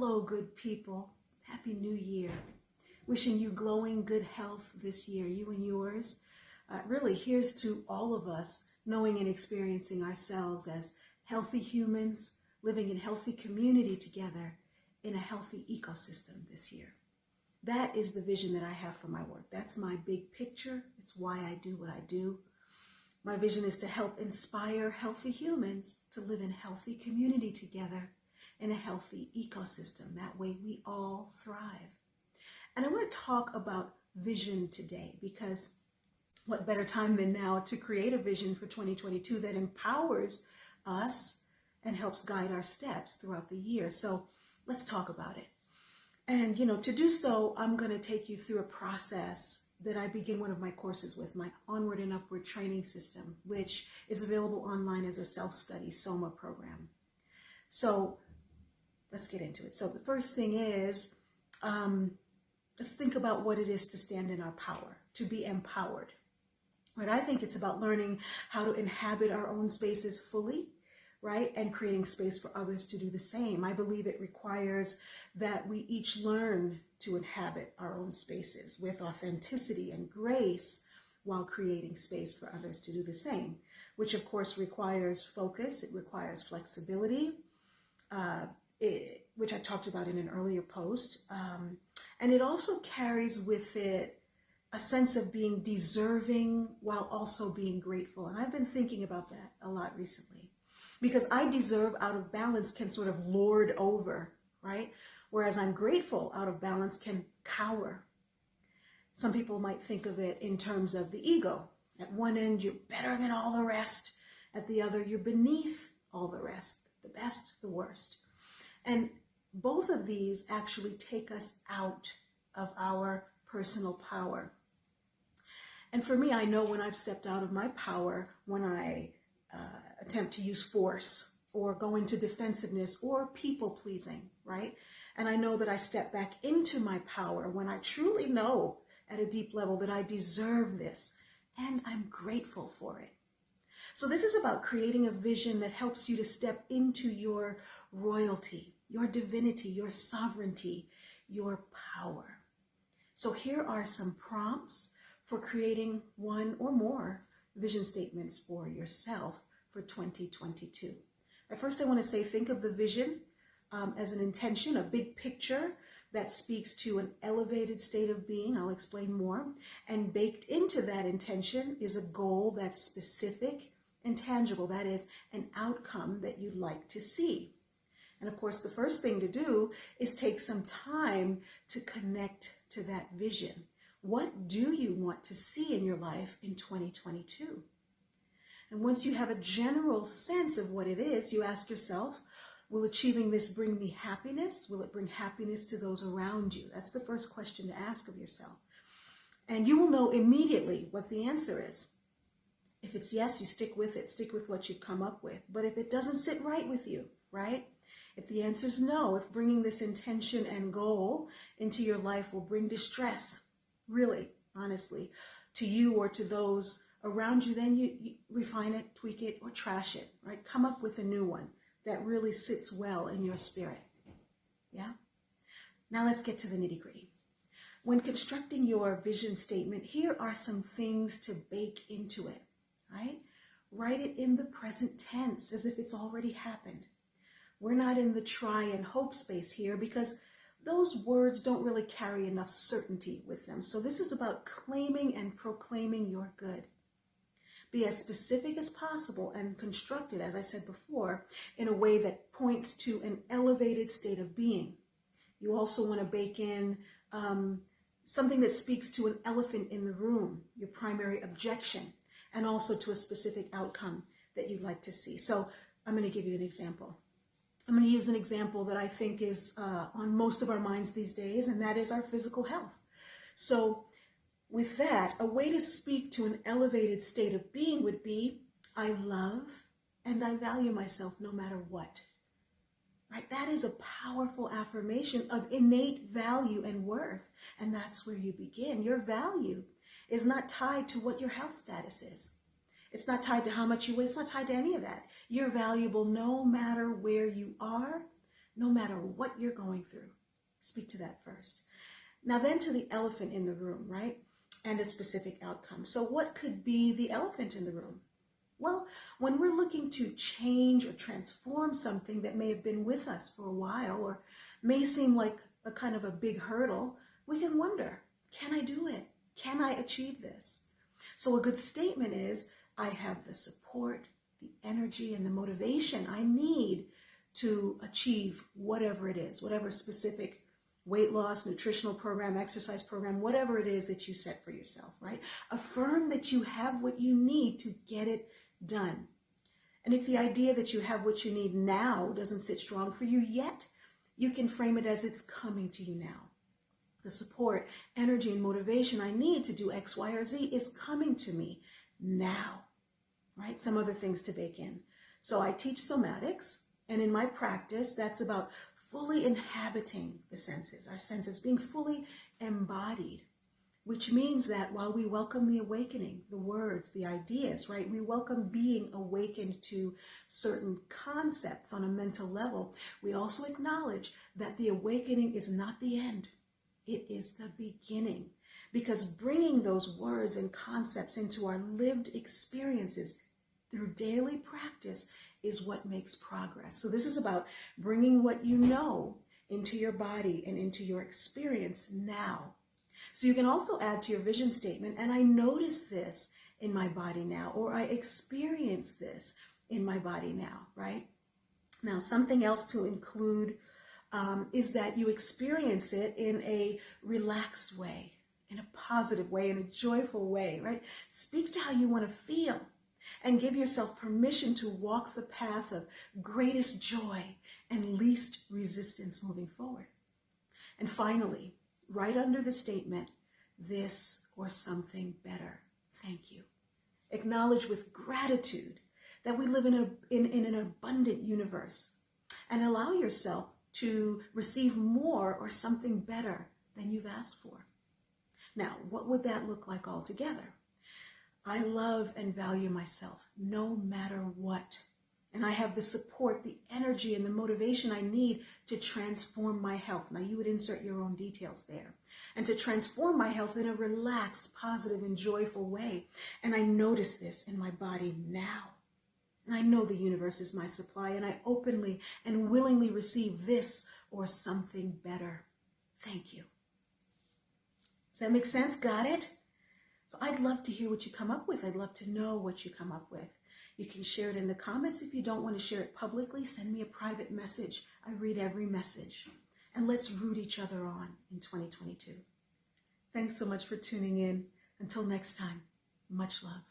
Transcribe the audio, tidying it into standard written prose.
Hello, good people. Happy New Year. Wishing you glowing good health this year, you and yours. Really, here's to all of us knowing and experiencing ourselves as healthy humans, living in healthy community together in a healthy ecosystem this year. That is the vision that I have for my work. That's my big picture. It's why I do what I do. My vision is to help inspire healthy humans to live in healthy community together in a healthy ecosystem. That way we all thrive. And I want to talk about vision today because what better time than now to create a vision for 2022 that empowers us and helps guide our steps throughout the year. So let's talk about it. And, to do so, I'm going to take you through a process that I begin one of my courses with, my Onward and Upward training system, which is available online as a self-study SOMA program. So let's get into it. So the first thing is, let's think about what it is to stand in our power, to be empowered. Right? I think it's about learning how to inhabit our own spaces fully, right? And creating space for others to do the same. I believe it requires that we each learn to inhabit our own spaces with authenticity and grace while creating space for others to do the same, which of course requires focus. It requires flexibility, which I talked about in an earlier post. And it also carries with it a sense of being deserving while also being grateful. And I've been thinking about that a lot recently because I deserve out of balance can sort of lord over, right? Whereas I'm grateful out of balance can cower. Some people might think of it in terms of the ego. At one end, you're better than all the rest. At the other, you're beneath all the rest, the best, the worst. And both of these actually take us out of our personal power. And for me, I know when I've stepped out of my power, when I attempt to use force or go into defensiveness or people pleasing, right? And I know that I step back into my power when I truly know at a deep level that I deserve this and I'm grateful for it. So this is about creating a vision that helps you to step into your royalty, your divinity, your sovereignty, your power. So here are some prompts for creating one or more vision statements for yourself for 2022. At first, I want to say, think of the vision as an intention, a big picture that speaks to an elevated state of being. I'll explain more. And baked into that intention is a goal that's specific and tangible. That is an outcome that you'd like to see. And of course, the first thing to do is take some time to connect to that vision. What do you want to see in your life in 2022? And once you have a general sense of what it is, you ask yourself, will achieving this bring me happiness? Will it bring happiness to those around you? That's the first question to ask of yourself. And you will know immediately what the answer is. If it's yes, you stick with it, stick with what you've come up with. But if it doesn't sit right with you, right? If the answer is no, if bringing this intention and goal into your life will bring distress, really, honestly, to you or to those around you, then you refine it, tweak it, or trash it, right? Come up with a new one that really sits well in your spirit, yeah? Now let's get to the nitty-gritty. When constructing your vision statement, here are some things to bake into it, right? Write it in the present tense as if it's already happened. We're not in the try and hope space here because those words don't really carry enough certainty with them. So this is about claiming and proclaiming your good. Be as specific as possible and construct it, as I said before, in a way that points to an elevated state of being. You also want to bake in something that speaks to an elephant in the room, your primary objection, and also to a specific outcome that you'd like to see. So I'm going to give you an example. I'm going to use an example that I think is on most of our minds these days, and that is our physical health. So with that, a way to speak to an elevated state of being would be, I love and I value myself no matter what. Right? That is a powerful affirmation of innate value and worth. And that's where you begin. Your value is not tied to what your health status is. It's not tied to how much you weigh. It's not tied to any of that. You're valuable no matter where you are, no matter what you're going through. Speak to that first. Now then to the elephant in the room, right? And a specific outcome. So what could be the elephant in the room? Well, when we're looking to change or transform something that may have been with us for a while or may seem like a kind of a big hurdle, we can wonder, can I do it? Can I achieve this? So a good statement is, I have the support, the energy, and the motivation I need to achieve whatever it is, whatever specific weight loss, nutritional program, exercise program, whatever it is that you set for yourself, right? Affirm that you have what you need to get it done. And if the idea that you have what you need now doesn't sit strong for you yet, you can frame it as it's coming to you now. The support, energy, and motivation I need to do X, Y, or Z is coming to me now, right? Some other things to bake in. So I teach somatics, and in my practice, that's about fully inhabiting the senses, our senses being fully embodied, which means that while we welcome the awakening, the words, the ideas, right? We welcome being awakened to certain concepts on a mental level. We also acknowledge that the awakening is not the end. It is the beginning, because bringing those words and concepts into our lived experiences through daily practice is what makes progress. So this is about bringing what you know into your body and into your experience now. So you can also add to your vision statement, and I notice this in my body now, or I experience this in my body now, right? Now, something else to include is that you experience it in a relaxed way, in a positive way, in a joyful way, right? Speak to how you want to feel and give yourself permission to walk the path of greatest joy and least resistance moving forward. And finally, right under the statement, this or something better. Thank you. Acknowledge with gratitude that we live in an abundant universe, and allow yourself to receive more or something better than you've asked for. Now, what would that look like altogether? I love and value myself no matter what. And I have the support, the energy, and the motivation I need to transform my health. Now, you would insert your own details there. And to transform my health in a relaxed, positive, and joyful way. And I notice this in my body now. And I know the universe is my supply, and I openly and willingly receive this or something better. Thank you. Does that make sense? Got it? So I'd love to hear what you come up with. I'd love to know what you come up with. You can share it in the comments. If you don't want to share it publicly, send me a private message. I read every message. And let's root each other on in 2022. Thanks so much for tuning in. Until next time, much love.